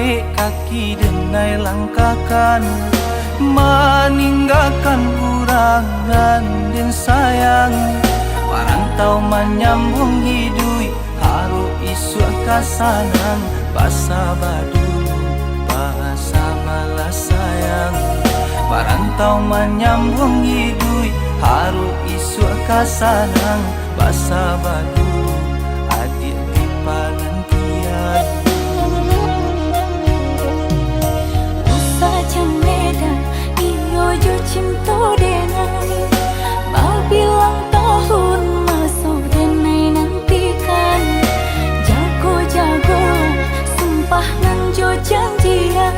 bare kaki denai langkahkan, meninggalkan urangan dan sayang. Marantau menyambung hidup, haru isu kasanang, bahasa badu, bahasa balas sayang. Marantau menyambung hidup, haru isu kasanang, bahasa badu, adik di palantian. Usa jemeda, iyo jo cinta denai, mau bilang tahun masuk denai nantikan. Jago-jago, sumpah nan jo janjian,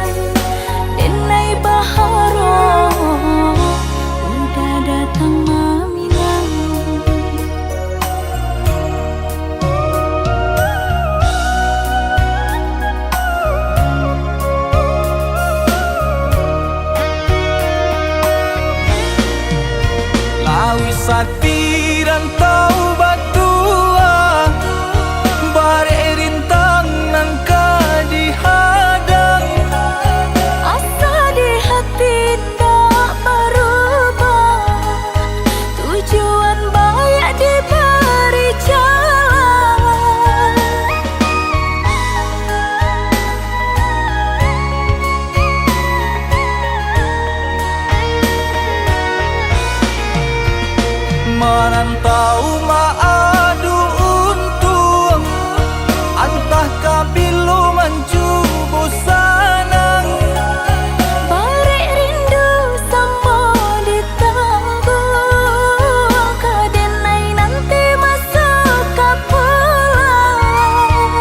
denai baharo, udah datang maminang. Lawi satiran tau batua, bare rintang nangka dihadang. Asa di hati tak berubah, tujuan baik diberi jalan. Merantau maadu untung, antah kabilu mencubu sanang. Balik rindu sama ditanggung, kadenai nanti masuk ke pulang.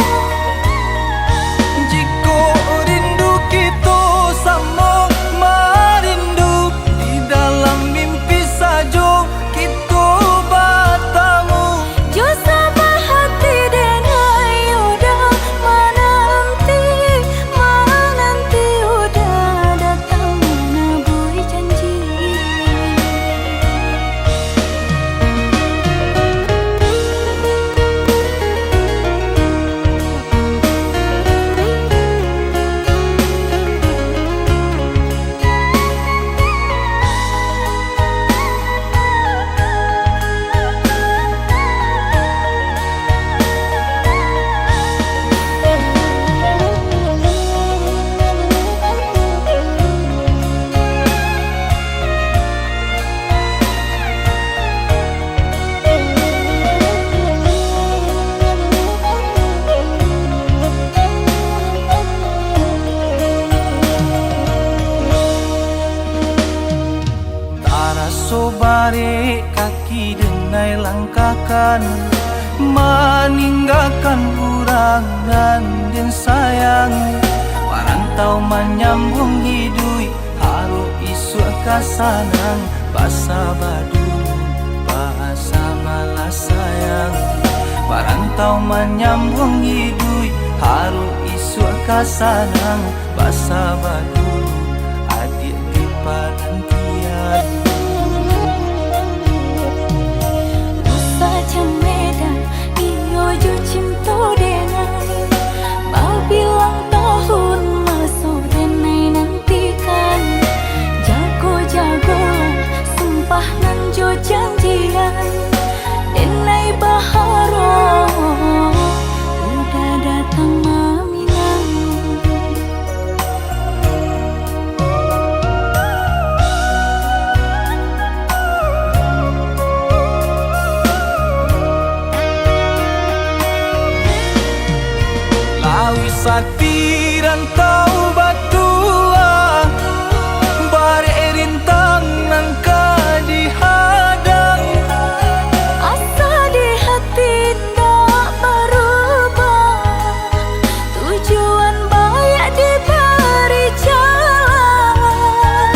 Jiko rindu kita sama merindu, di dalam mimpi saja kita bertemu. Jo sabah hati denai udah menanti udah datang menabui janji. Taraso bare kaki denai langkahkan, meninggalkan urangan dan sayang. Marantau menyambung hidup, haru isu kasanang, bahasa badu, bahasa balas sayang. Marantau menyambung hidup, haru isu kasanang, bahasa badu, adik di palantian. Usa jemeda, iyo jo cinta denai, mau bilang tahun masuk denai nantikan. Jago-jago, sumpah nan jo janjian, denai baharo, udah datang maminang. Lawi satiran tau batua, bare rintang nangka dihadang. Asa di hati tak berubah, tujuan baik diberi jalan.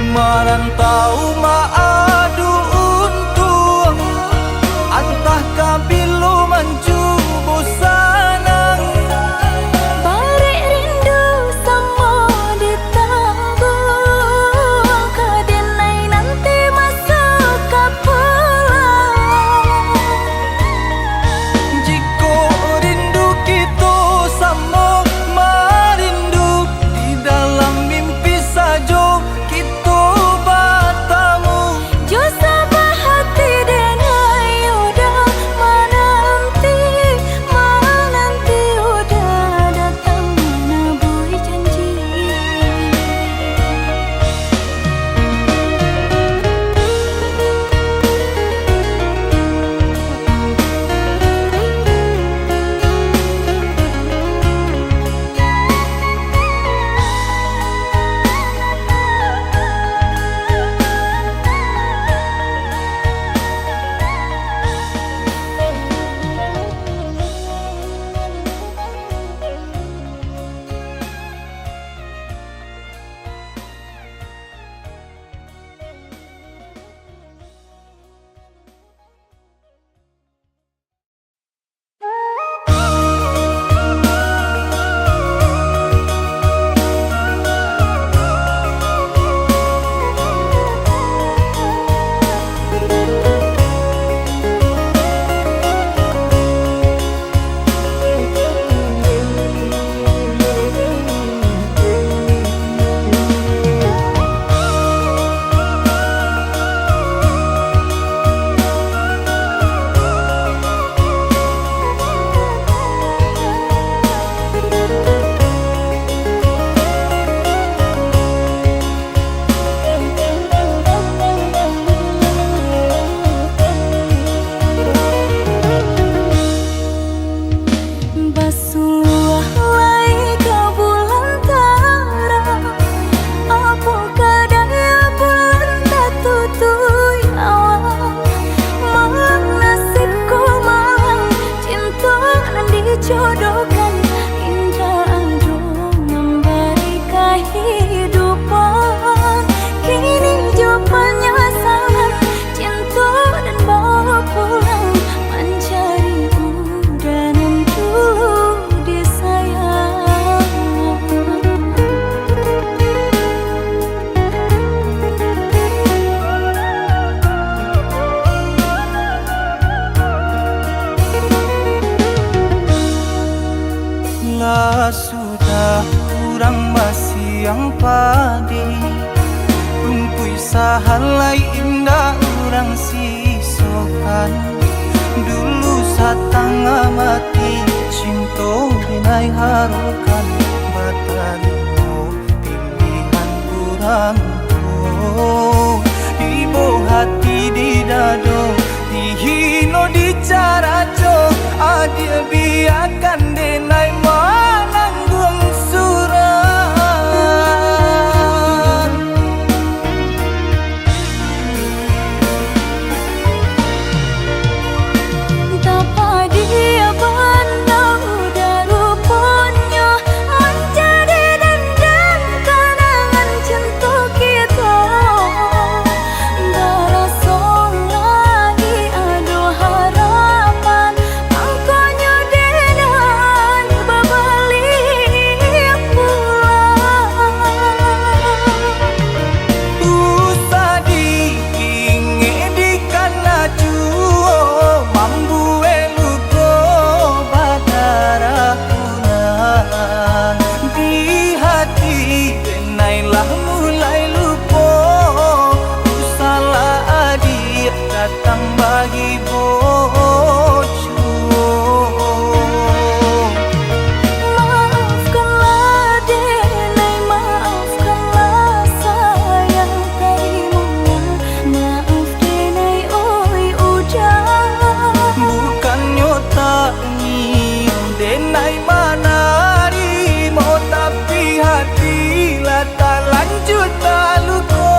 Merantau maadu untung, antah kabilu mencubu sanang. Balik rindu sama ditanggung, kadenai nanti halai indah orang sisokan. Dulu satanga mati cinta binai harukan. Batalino pilihan kurang tuh. Ibu hati di dado, dihino di caraco. Adia biarkan denai mananggung suran. Tapa dia pandang udah rupanya menjadi dendam kenangan cinta kita. Berasa lagi ada harapan angkanya dengan berbalik pulang. Usah diinge di kana juo mambu eluko badara punang. Di hati denailah mulai lupo. Usalah adik datang bagi bojo. Maafkanlah denai, maafkanlah sayang terimonya. Maaf denai oi udah. Bukannya tak nyium denai manarimo, tapi hatilah tak lanjut tak luko.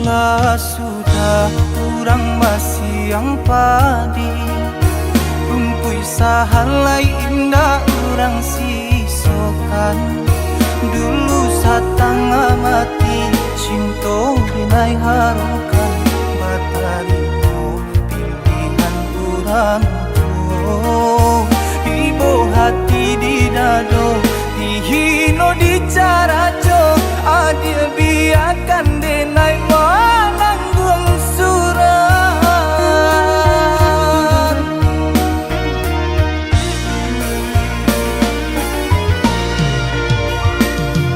Lah sudah kurang masih yang padi. Rumpui sahalai indah orang sisokan. Dulu satanga mati cinta binai harukan. Batalino pilihan kurang tuh. Ibu hati di dado, dihino di caraco. Adia biarkan denai mananggung suran.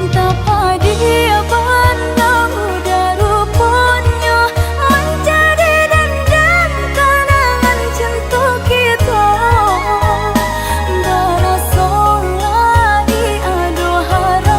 Tapa dia pandang udah rupanya menjadi dendam kenangan cinta kita. Berasa lagi ada harapan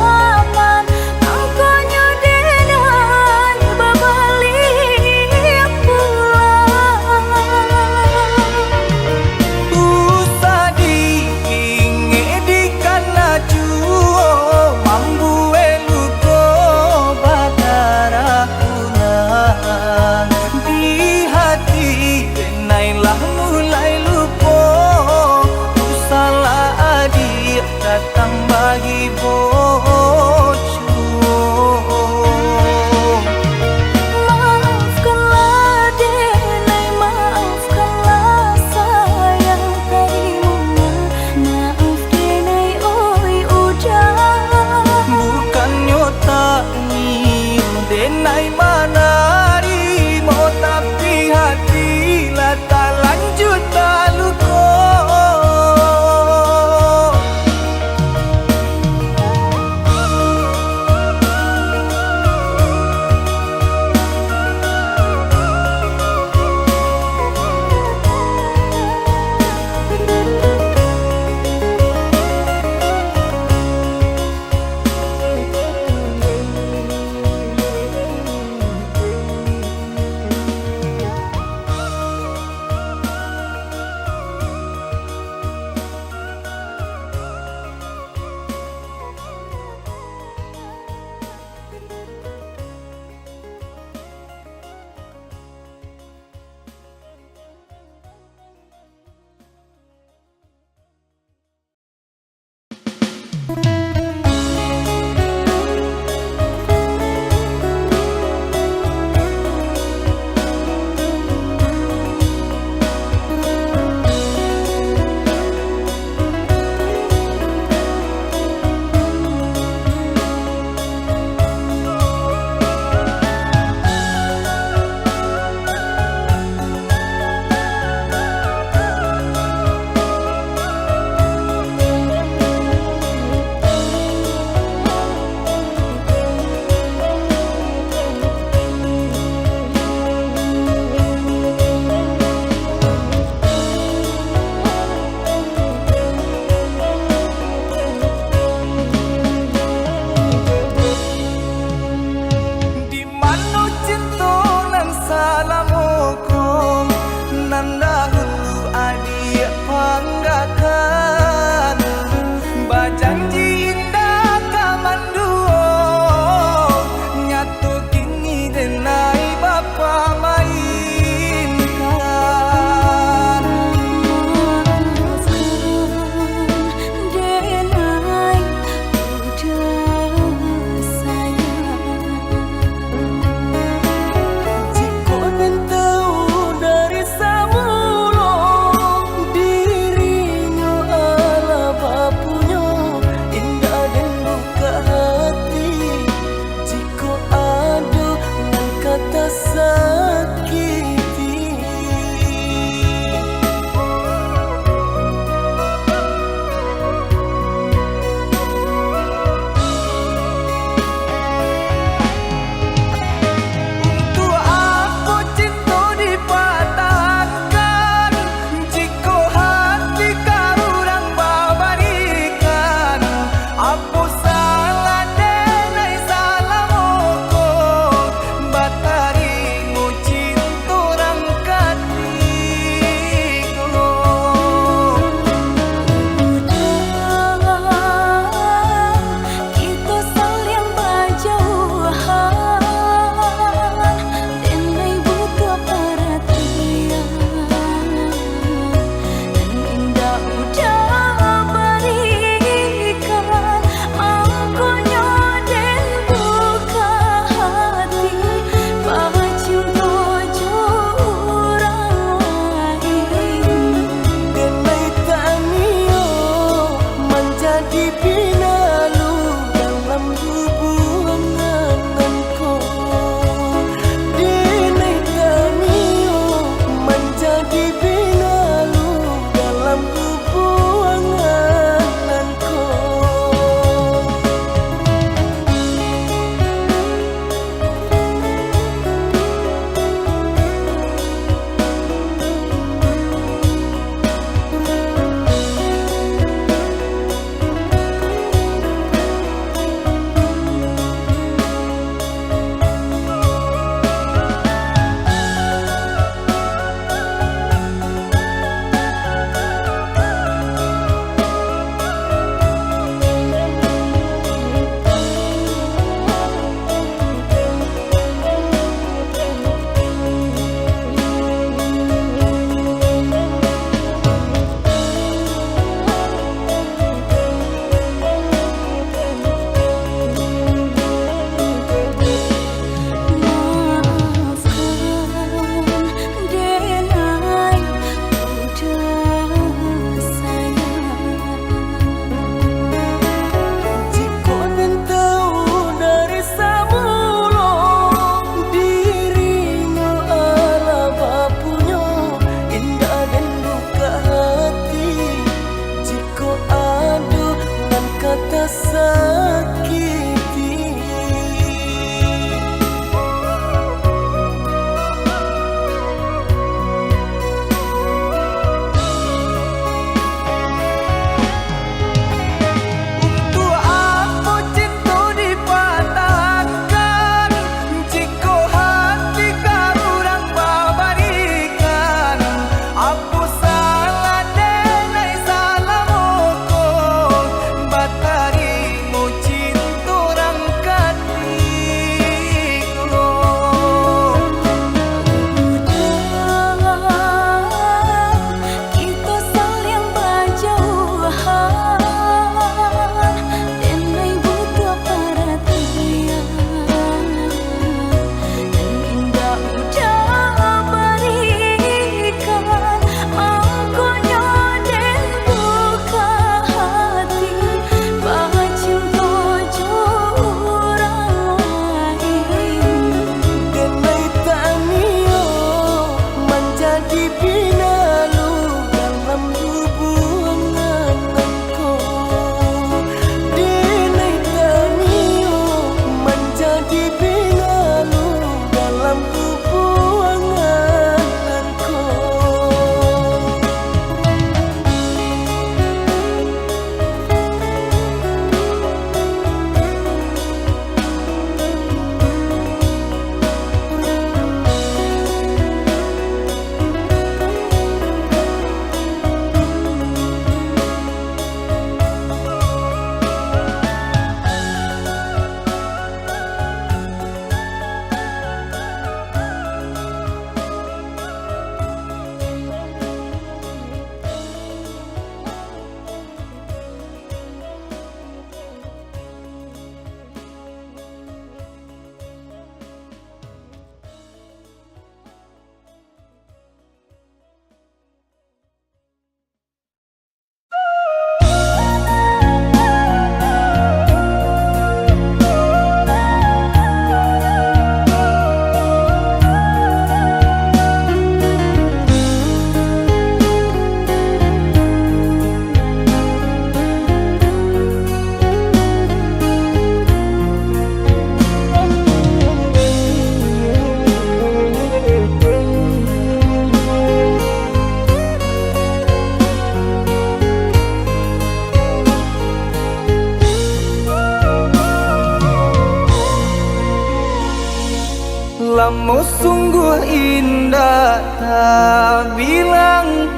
Kamu sungguh indah, tak bilang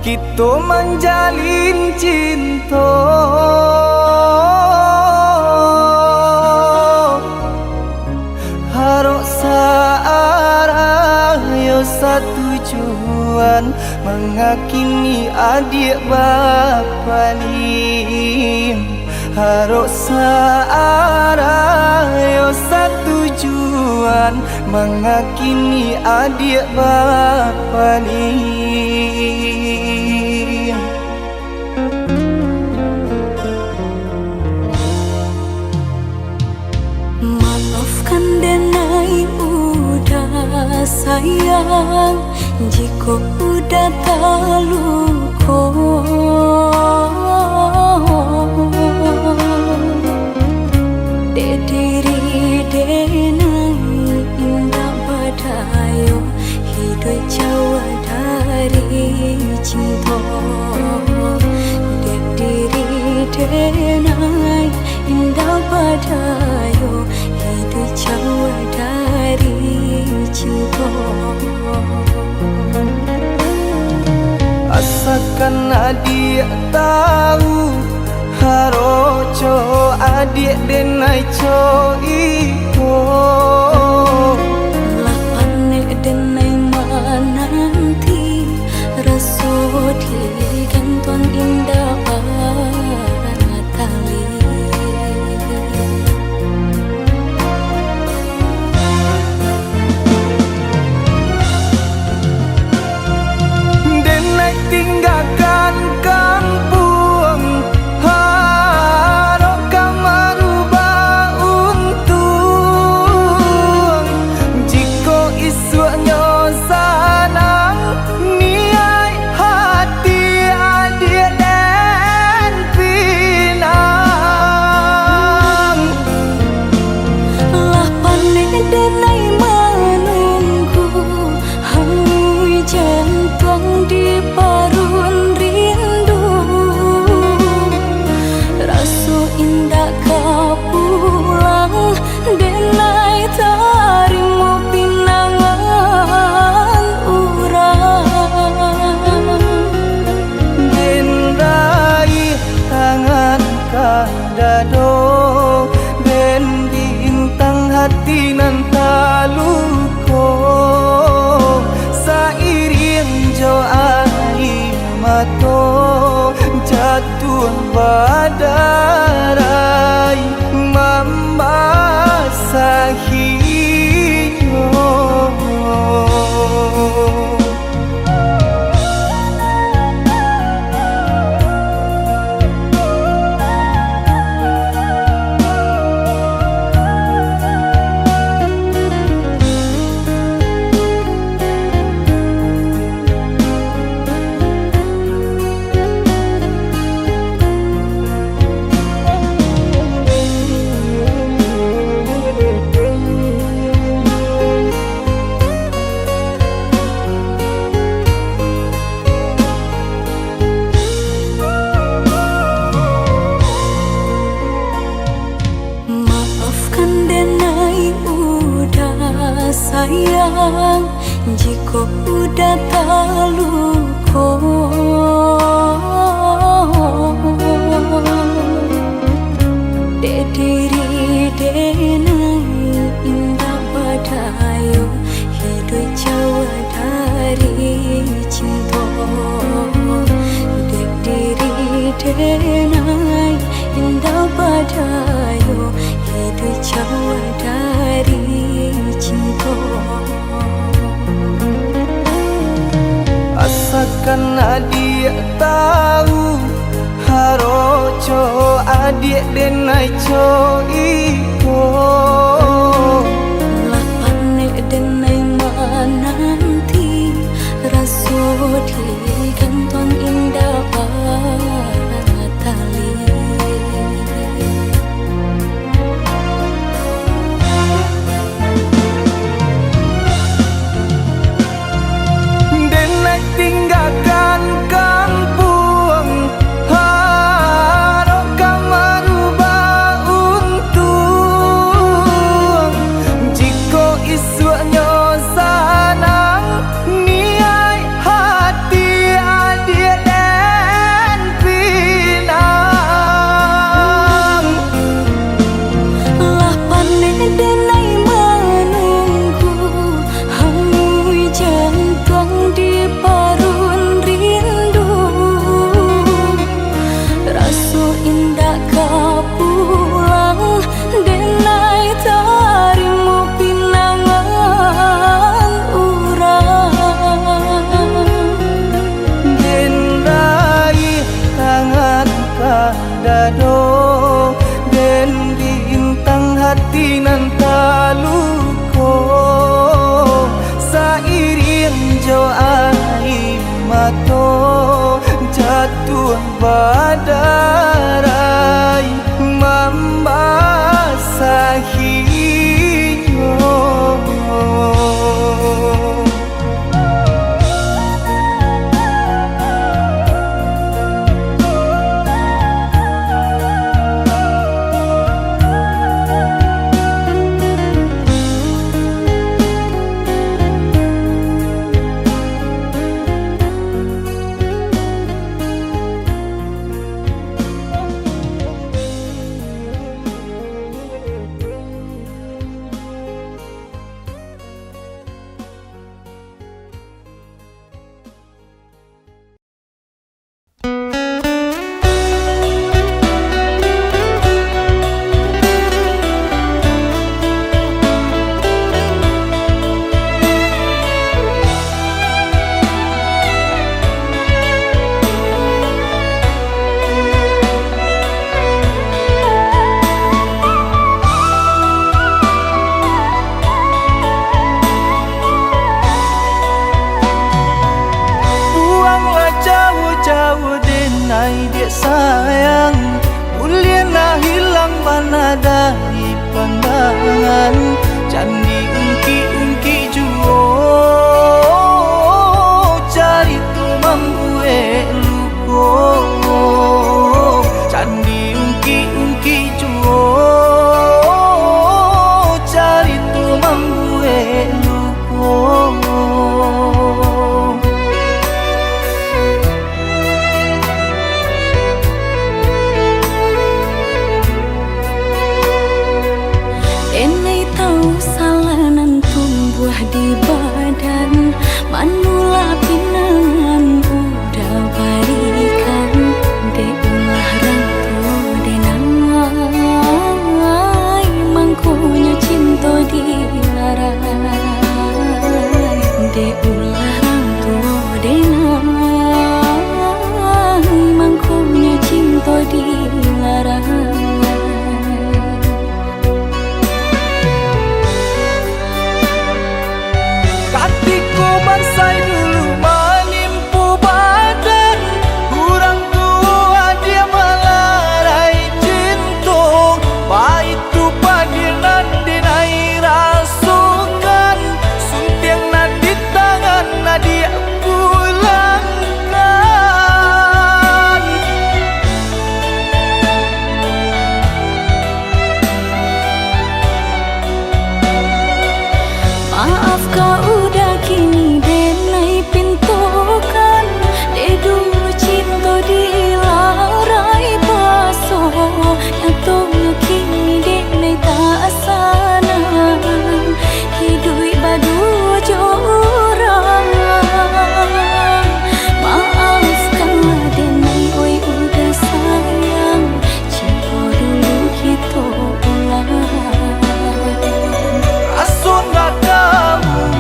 kita menjalin cinta. Harok searah yo satujuan, mengakini adik bapa lim. Harok searah yo satujuan, mengakini adik bapa lim. Maafkan denai udah sayang, jika udah terluka. Diri denai indah badayo, hidup jauh dari cinta. Diri denai indah badayo, hidup jauh dari cinta. Asalkan adik tahu, haroco adik denai co iko. Lapane denai menanti, rasu di gantung indah tali. Denai tinggalkan kampung, harok kamarubah untung. Jika isunya sanang, niai hati adik dan pinang. Lapane denai menunggu, hangui jantung di parun rindu. Rasu indah kau pulang, denai tarimo pinangan urang. Denai tangan kadado, den bintang hati nan taluko. Sairing jo air mato, jatuh badarai membasahiyo. Maafkan denai udah sayang, jika udah terluka. Diri denai indah badayo, hidup jauh dari cinta. Diri denai indah badayo, hidup jauh dari cinta. Asalkan adik tahu, haroco adik denai co iko. Lapane denai menanti, rasu di gantung indah tali. Denai tinggalkan kampung, harok kamarubah untung. badai membasahinya. Sayang, mulia na hilang mana dari pandangan. Candi ungki-ungki juo cari tu mambuhe luko. Candi ungki-ungki juo cari tu mambuhe luko. Di badan manula pinangan udah balikan de ulah rangko de nangai mangkonya cinta di larai de ulah rangko de nangai mangkonya cinta di larai. Hatiku bansai dulu menimpu badan, kurang tua dia melarai cinta. Pahit tu padinan dinai rasukan, suntiang nan di tangan dia pulangkan. Maaf kau udah kini denai pintukan, de dulu cinta dilarai paso, yang tunggu kini denai tak sana, hidui badu jorang. Maafkanlah denai oi udah sayang, cinta dulu kita ulang. Asal gak kamu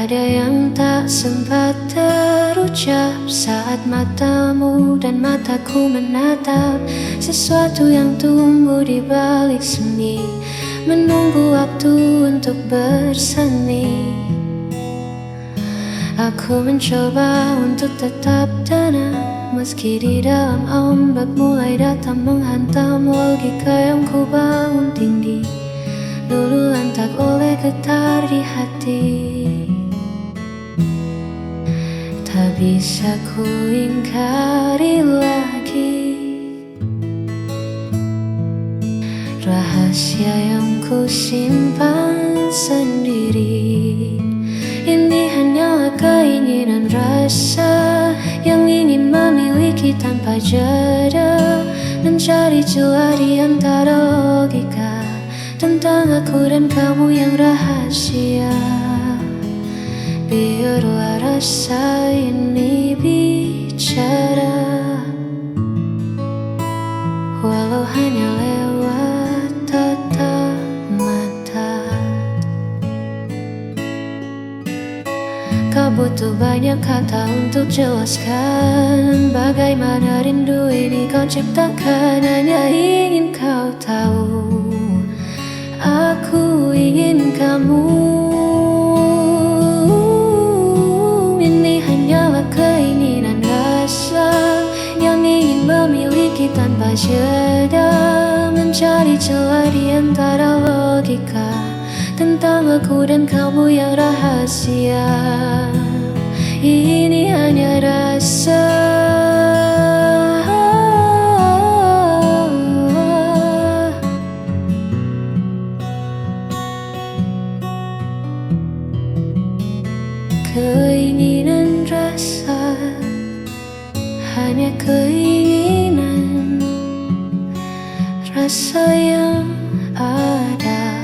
ada yang tak sempat terucap saat matamu dan mataku menatap sesuatu yang tumbuh di balik seni, menunggu waktu untuk bersemi. Aku mencoba untuk tetap tenang, meski di dalam ombak mulai datang menghantam. Logika yang ku bangun tinggi dulu lantak oleh getar di hati. Tak bisa ku ingkari lagi rahasia yang ku simpan sendiri. Ini hanyalah keinginan rasa yang ingin memiliki tanpa jeda, mencari celah di antara logika tentang aku dan kamu yang rahasia. Biarlah rasa ini bicara, walau hanya lewat tatap mata. Kau butuh banyak kata untuk jelaskan bagaimana rindu ini kau ciptakan. Hanya ingin kau tahu, aku ingin kamu. Ini hanyalah keinginan rasa yang ingin memiliki tanpa jeda, mencari celah di antara logika tentang aku dan kamu yang rahasia. Ini hanya rasa, keinginan rasa, hanya keinginan rasa yang ada.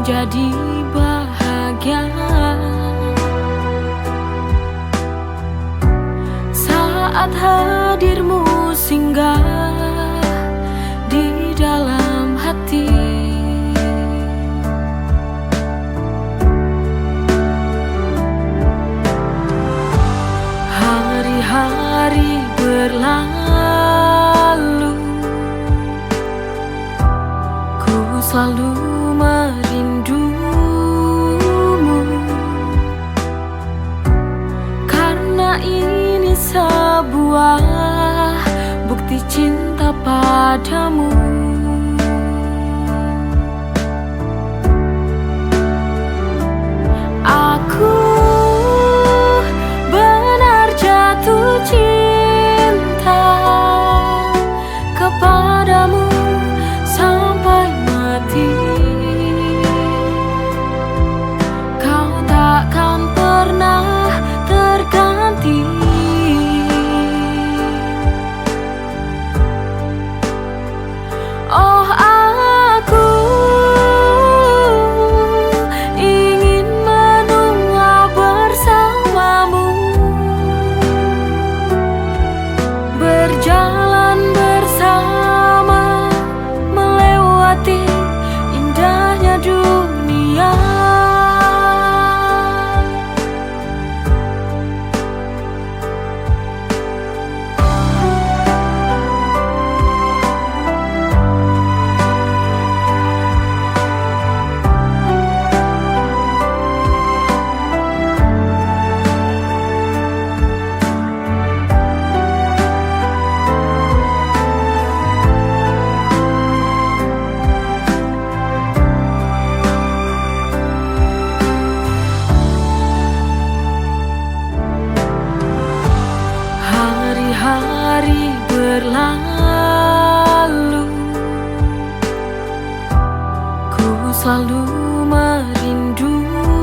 Jadi bahagia saat hadirmu singgah di dalam hati. Hari-hari berlalu, ku selalu ini sebuah bukti cinta padamu. Aku benar jatuh cinta kepadamu sampai mati. Kau takkan pernah terganti. selalu merindumu,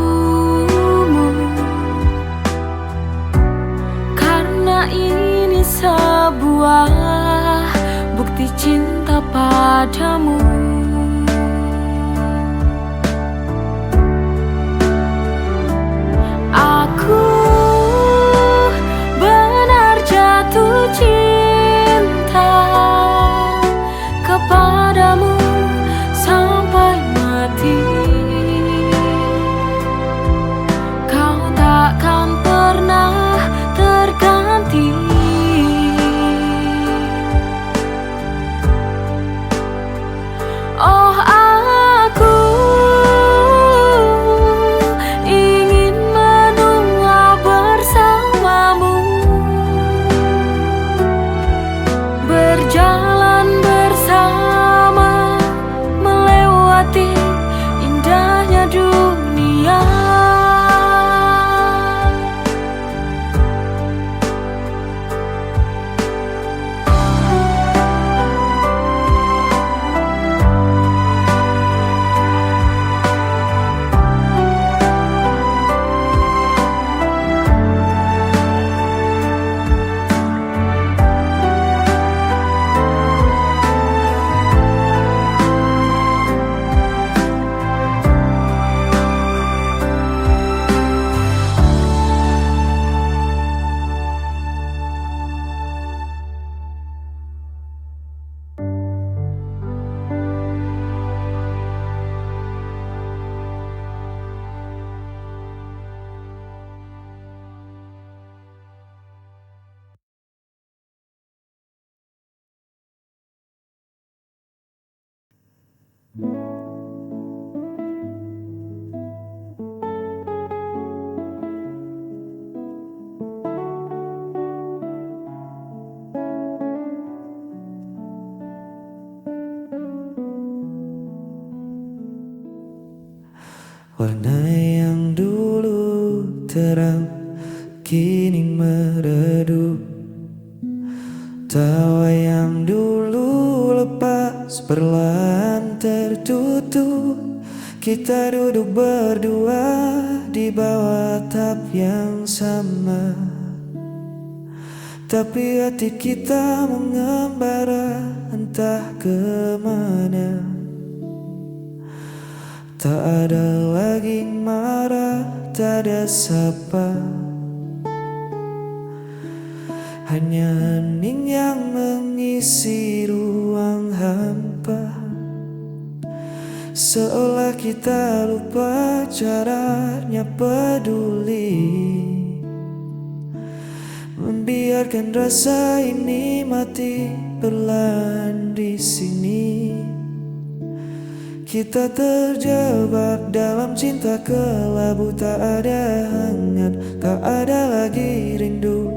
karena ini sebuah bukti cinta padamu. Aku benar jatuh cinta kepadamu sampai mati. Kau takkan pernah terganti. Oh, aku ingin menua bersamamu, berjalan bersama, melewati indahnya dunia. Warna yang dulu terang kini meredup, tawa yang dulu lepas perlahan tertutup. Kita duduk berdua di bawah atap yang sama, tapi hati kita mengembara entah kemana. Tak ada lagi marah, tak ada sapa, hanya hening yang mengisi ruang hampa. Seolah kita lupa caranya peduli, membiarkan rasa ini mati perlahan di sini. Kita terjebak dalam cinta kelabu, tak ada hangat, tak ada lagi rindu.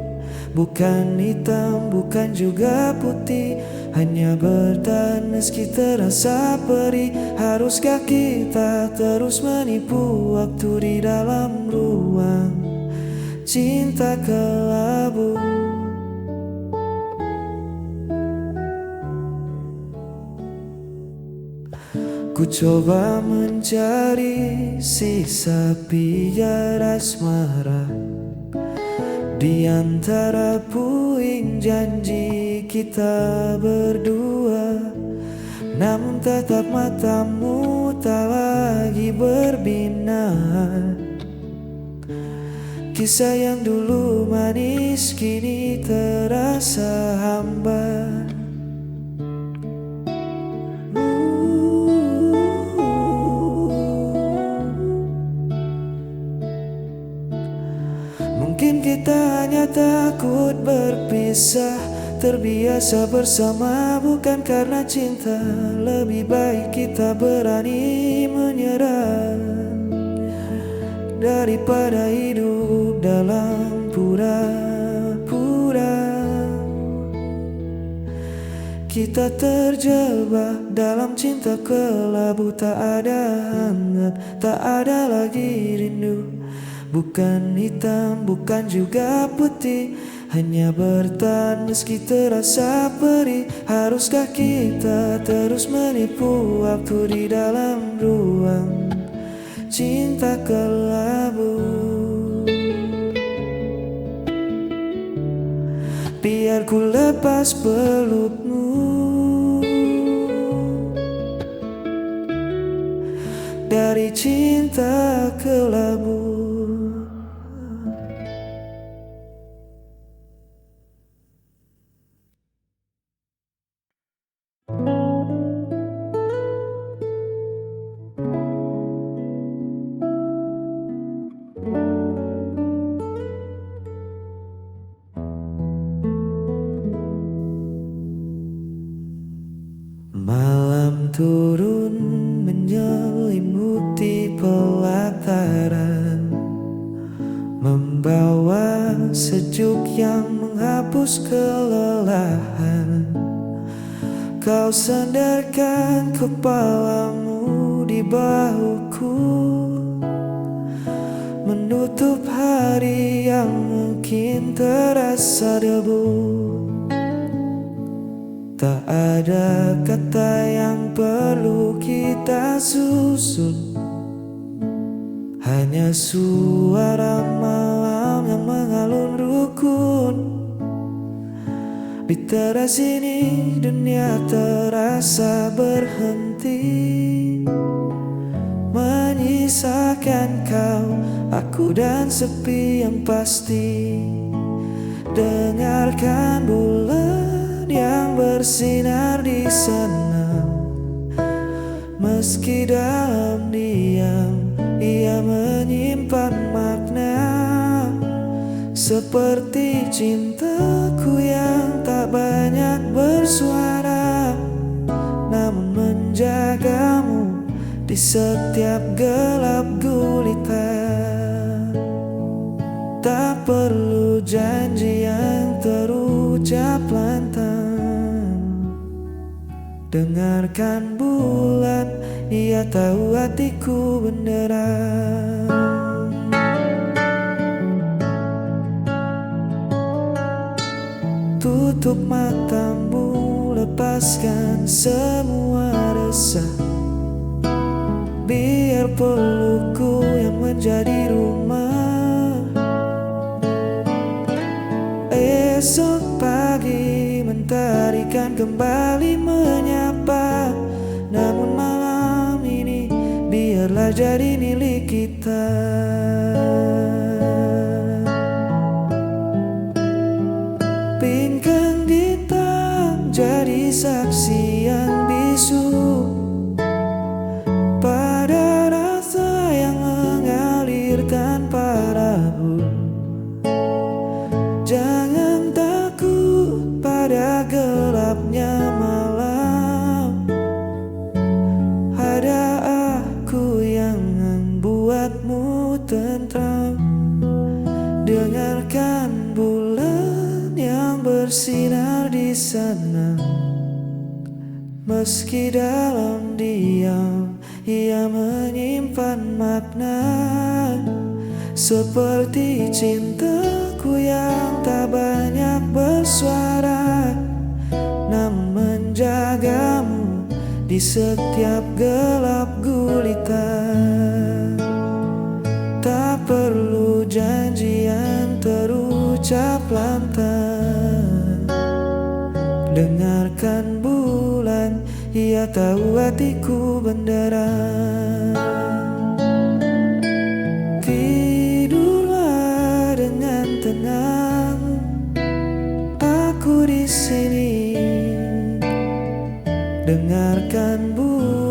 Bukan hitam, bukan juga putih, hanya bertahan meski terasa perih. Haruskah kita terus menipu waktu di dalam ruang cinta kelabu? Ku coba mencari sisa pijar asmara di antara puing janji kita berdua, namun tatap matamu tak lagi berbinar. Kisah yang dulu manis kini terasa hambar. Mungkin kita hanya takut berpisah, terbiasa bersama bukan karena cinta. Lebih baik kita berani menyerah daripada hidup dalam pura-pura. Kita terjebak dalam cinta kelabu, tak ada hangat, tak ada lagi rindu. Bukan hitam, bukan juga putih, hanya bertahan meski terasa perih. Haruskah kita terus menipu waktu di dalam ruang cinta kelabu? Biar ku lepas pelukmu dari cinta kelabu. Malam turun menyelimuti pelataran, membawa sejuk yang menghapus kelelahan. Kau sandarkan kepalamu di bahuku, menutup hari yang mungkin terasa debu. Tak ada kata yang perlu kita susun, hanya suara malam yang mengalun rukun. Di teras ini dunia terasa berhenti, menyisakan kau, aku dan sepi yang pasti. Dengarkan bulan yang bersinar di sana, meski dalam diam ia menyimpan makna. Seperti cintaku yang tak banyak bersuara, namun menjagamu di setiap gelap gulita. Tak perlu janji yang terucap lantang. Dengarkan bulan, ia tahu hatiku beneran. Tutup matamu, lepaskan semua resah. Biar pelukku yang menjadi rumah. Esok pagi mentari kan kembali menyapa, namun malam ini biarlah jadi milik kita. Pinggang hitam jadi saksi yang bisu pada rasa yang mengalir tanpa ragu. Jangan takut pada gelapnya malam, ada aku yang membuatmu tentram. Dengarkan bulan yang bersinar di sana, meski dalam diam ia menyimpan makna. Seperti cintaku yang tak banyak bersuara, namun menjagamu di setiap gelap gulita. Tak perlu janji yang terucap lantang. Dengarkan bulan, ia tahu hatiku benderang. Tidurlah dengan tenang, aku di sini. Dengarkan bulan,